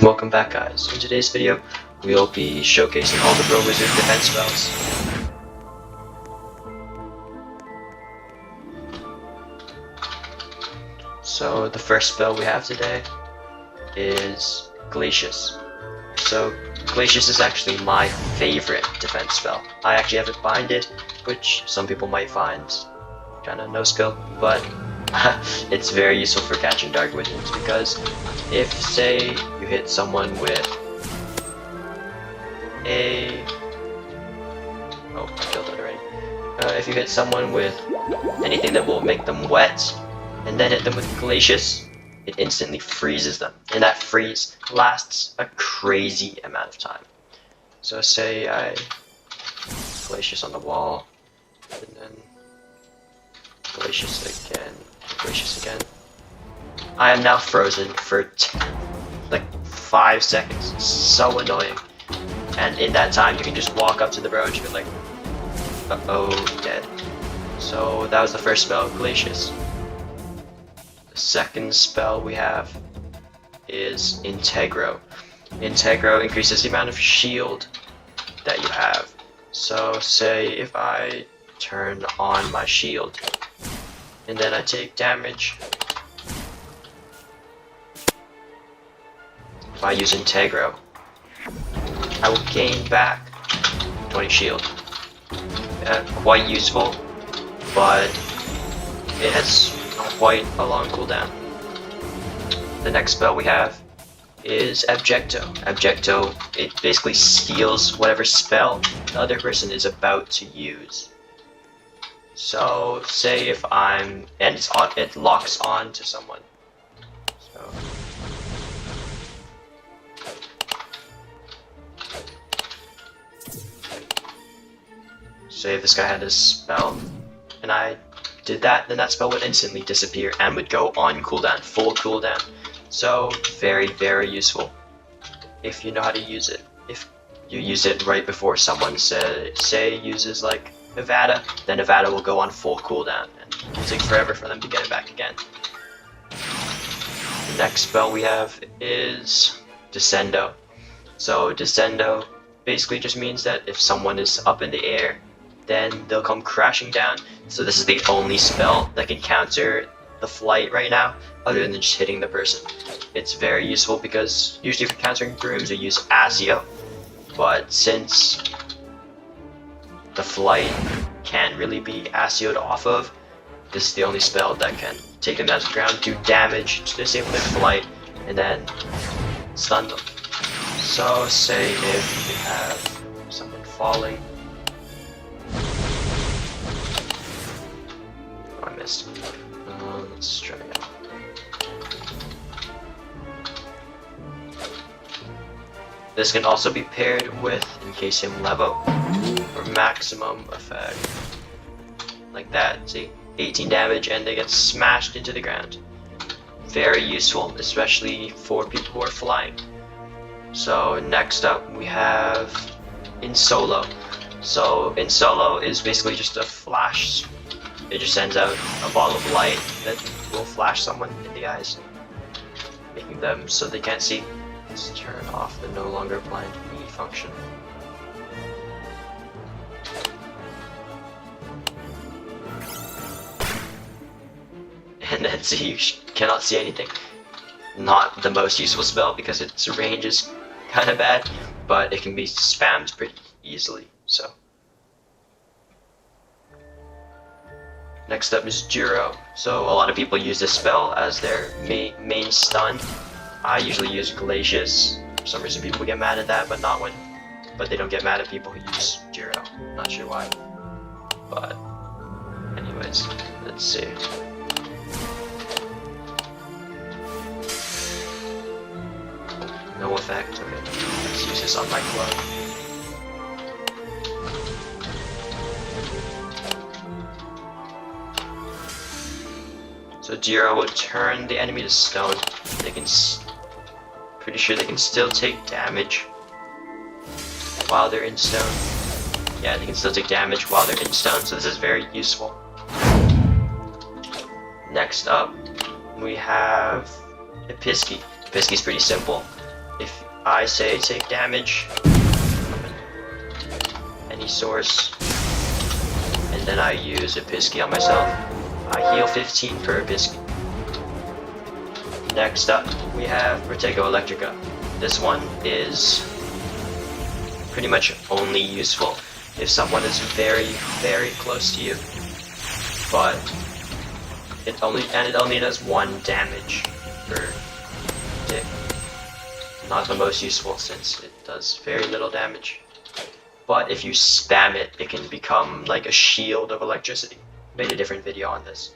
Welcome back, guys. In today's video, we'll be showcasing all the Bro Wizard defense spells. So the first spell we have today is Glacius. So Glacius is actually my favorite defense spell. I actually have it binded, which some people might find kind of no skill, but it's very useful for catching Dark Wizards because if, say, you hit someone with a... oh, I killed it already. If you hit someone with anything that will make them wet, and then hit them with Glacius, it instantly freezes them. And that freeze lasts a crazy amount of time. So say I Glacius on the wall, and then Glacius again. Gracious again. I am now frozen for like 5 seconds. So annoying. And in that time, you can just walk up to the bro and be like, uh-oh, dead. So that was the first spell, Glacius. The second spell we have is Integro. Integro increases the amount of shield that you have. So say if I turn on my shield, and then I take damage. If I use Integro, I will gain back 20 shield. Quite useful, but it has quite a long cooldown. The next spell we have is Abjecto. Abjecto, it basically steals whatever spell the other person is about to use. So say if I'm, and it's on, it locks on to someone. So say if this guy had a spell, and I did that, then that spell would instantly disappear and would go on cooldown, full cooldown. So very, very useful if you know how to use it. If you use it right before someone say uses like Nevada, then Nevada will go on full cooldown, and it will take forever for them to get it back again. The next spell we have is Descendo. So Descendo basically just means that if someone is up in the air, then they'll come crashing down. So this is the only spell that can counter the flight right now, other than just hitting the person. It's very useful because usually for countering brooms, you use Accio, but since the flight can't really be Accio'd off of, this is the only spell that can take them down to the ground, do damage to disable their flight, and then stun them. So say if you have someone falling. Oh, I missed. Let's try again. This can also be paired with Incasium Levo for maximum effect. Like that, see? 18 damage and they get smashed into the ground. Very useful, especially for people who are flying. So next up we have Insolo. So Insolo is basically just a flash. It just sends out a ball of light that will flash someone in the eyes, making them so they can't see. Let's turn off the no longer blind me function. And then see, you cannot see anything. Not the most useful spell because its range is kind of bad, but it can be spammed pretty easily. So next up is Juro. So a lot of people use this spell as their main stun. I usually use Glacius. For some reason people get mad at that, but they don't get mad at people who use Juro. Not sure why. But anyways, let's see. No effect. Okay, let's use this on my club. So Juro will turn the enemy to stone. They can, pretty sure they can still take damage while they're in stone. Yeah, they can still take damage while they're in stone, so this is very useful. Next up, we have Episky. Episky's pretty simple. if I say take damage, any source, and then I use a Pisky on myself, I heal 15 per Pisky. Next up, we have Protego Electrica. This one is pretty much only useful if someone is very, very close to you. But it only does 1 damage per tick. Not the most useful since it does very little damage. But if you spam it, it can become like a shield of electricity. Made a different video on this.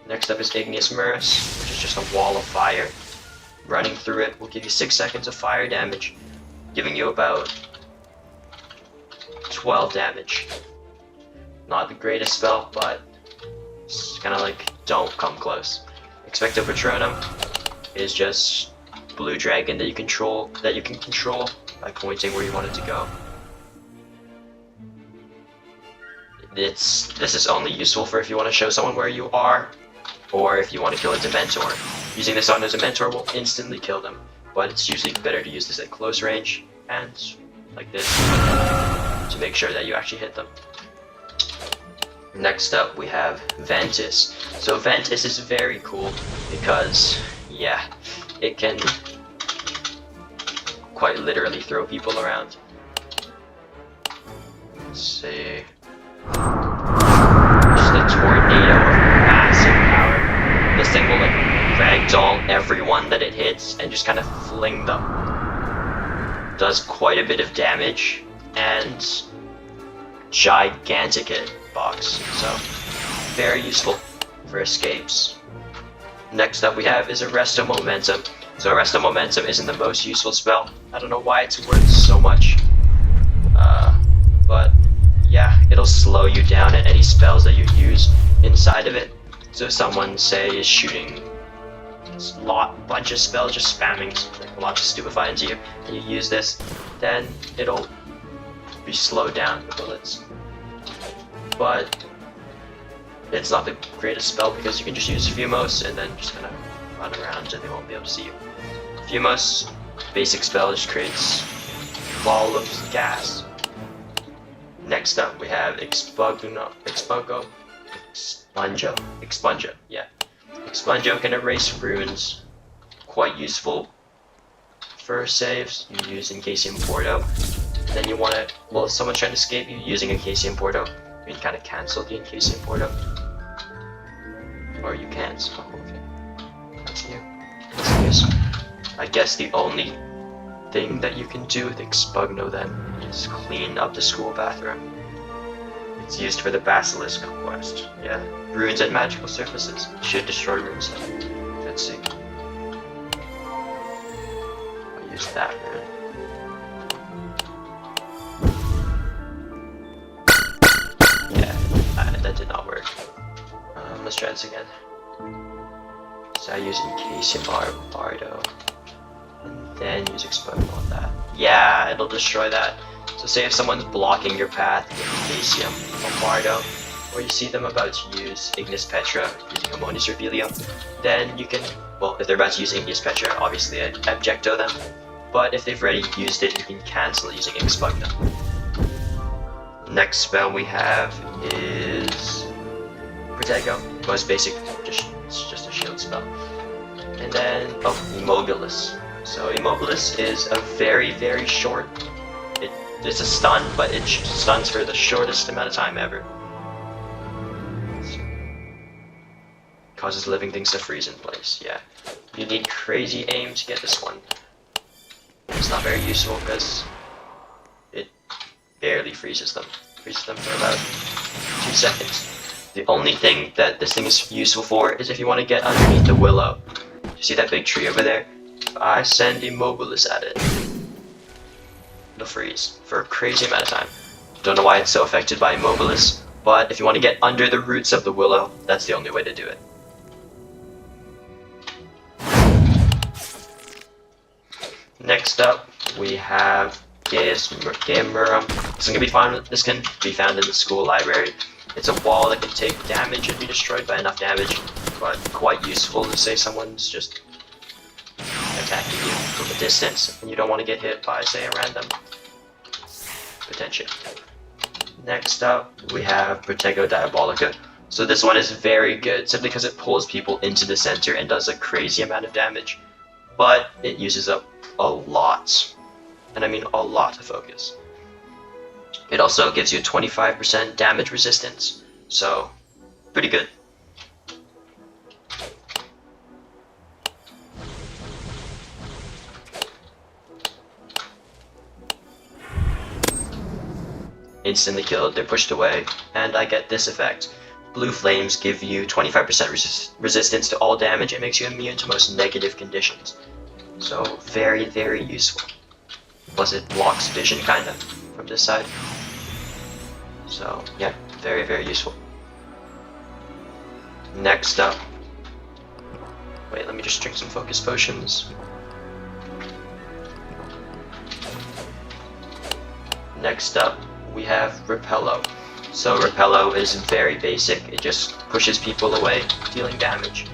Next up is Igneous Mirrors, which is just a wall of fire. Running through it will give you 6 seconds of fire damage, giving you about 12 damage. Not the greatest spell, but it's kind of like don't come close. Expecto Patronum is just blue dragon that you can control by pointing where you want it to go. This is only useful for if you want to show someone where you are, or if you want to kill a Dementor. Using this on a Dementor will instantly kill them, but it's usually better to use this at close range and like this to make sure that you actually hit them. Next up we have Ventus. So Ventus is very cool because, yeah, it can quite literally throw people around. Let's see. Just a tornado of massive power. This thing will like ragdoll everyone that it hits and just kind of fling them. Does quite a bit of damage and gigantic hitbox, so very useful for escapes. Next up we have is Arresto Momentum. So Arresto Momentum isn't the most useful spell. I don't know why it's worth so much. But yeah, it'll slow you down at any spells that you use inside of it. So if someone, say, is shooting a bunch of spells, just spamming like, lots of Stupefy into you, and you use this, then it'll be slowed down with bullets. But it's not the greatest spell because you can just use Fumos and then just kind of run around and they won't be able to see you. Fumos, basic spell, just creates a ball of gas. Next up we have Expungio, yeah. Expungio can erase runes, quite useful for saves. You use Incasium Porto. Then you want to, well, if someone's trying to escape you using Incasium Porto, you can kind of cancel the Incasium Porto. Or you can't. Oh, okay. That's new. I guess the only thing that you can do with Expugno then is clean up the school bathroom. It's used for the Basilisk quest. Yeah, runes and magical surfaces should destroy runes. Let's see. I'll use that rune. Yeah, that did not work. Let's try this again. So I use Incasium Bardo. And then use Expugno on that. Yeah, it'll destroy that. So say if someone's blocking your path with Incasium Bombardo, or you see them about to use Ignis Petra using Ammonius Revelio, then you can, well, if they're about to use Ignis Petra, obviously Abjecto them. But if they've already used it, you can cancel it using Expugno. Next spell we have is Protego. Most basic, it's just a shield spell. And then, Immobilis. So Immobilis is a very, very short, it's a stun, but it stuns for the shortest amount of time ever. Causes living things to freeze in place, yeah. You need crazy aim to get this one. It's not very useful because it barely freezes them. Freezes them for about 2 seconds. The only thing that this thing is useful for is if you want to get underneath the willow. You see that big tree over there? If I send Immobilis at it, it'll freeze for a crazy amount of time. Don't know why it's so affected by Immobilis, but if you want to get under the roots of the willow, that's the only way to do it. Next up, we have Gaius Murum. This can be found in the school library. It's a wall that can take damage and be destroyed by enough damage, but quite useful to say someone's just attacking you from a distance, and you don't want to get hit by, say, a random potential. Next up, we have Protego Diabolica. So this one is very good, simply because it pulls people into the center and does a crazy amount of damage. But it uses up a lot, and I mean a lot of focus. It also gives you 25% damage resistance, so pretty good. Instantly killed, they're pushed away, and I get this effect. Blue flames give you 25% resistance to all damage and makes you immune to most negative conditions. So very, very useful. Plus it blocks vision kind of from this side. So yeah, very, very useful. Next up, wait, let me just drink some focus potions. Next up, we have Repello. So Repello is very basic, it just pushes people away, dealing damage.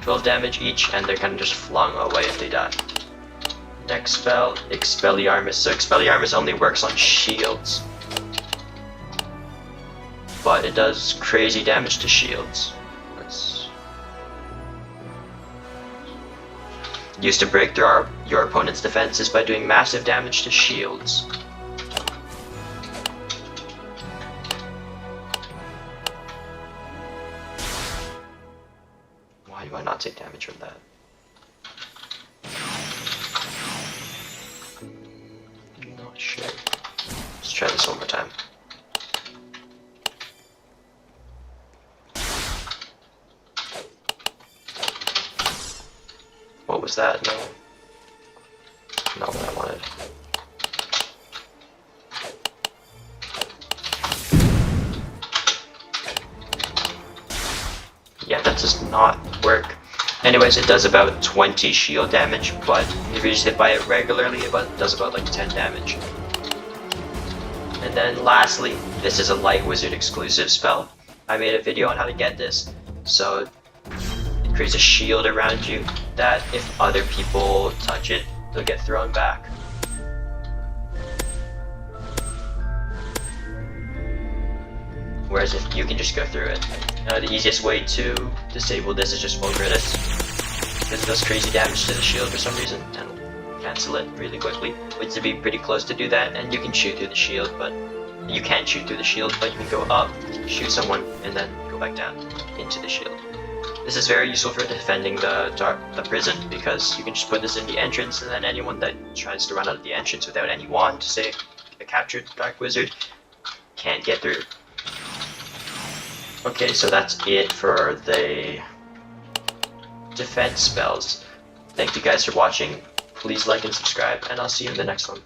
12 damage each, and they're kind of just flung away if they die. Next spell, Expelliarmus. So Expelliarmus only works on shields, but it does crazy damage to shields. Used to break through your opponent's defenses by doing massive damage to shields. Why do I not take damage from that? Not sure. Let's try this one more time. What was that? No. Not what I wanted. Yeah, that does not work. Anyways, it does about 20 shield damage, but if you're just hit by it regularly, it does about like 10 damage. And then lastly, this is a Light Wizard exclusive spell. I made a video on how to get this. So it creates a shield around you that if other people touch it, they'll get thrown back. Whereas if you can just go through it. The easiest way to disable this is just Fulguritus, because it does crazy damage to the shield for some reason, and cancel it really quickly. Which would be pretty close to do that, and you can shoot through the shield, but you can't shoot through the shield, but you can go up, shoot someone, and then go back down into the shield. This is very useful for defending the prison, because you can just put this in the entrance, and then anyone that tries to run out of the entrance without any wand, say a captured Dark Wizard, can't get through. Okay, so that's it for the defense spells. Thank you guys for watching. Please like and subscribe, and I'll see you in the next one.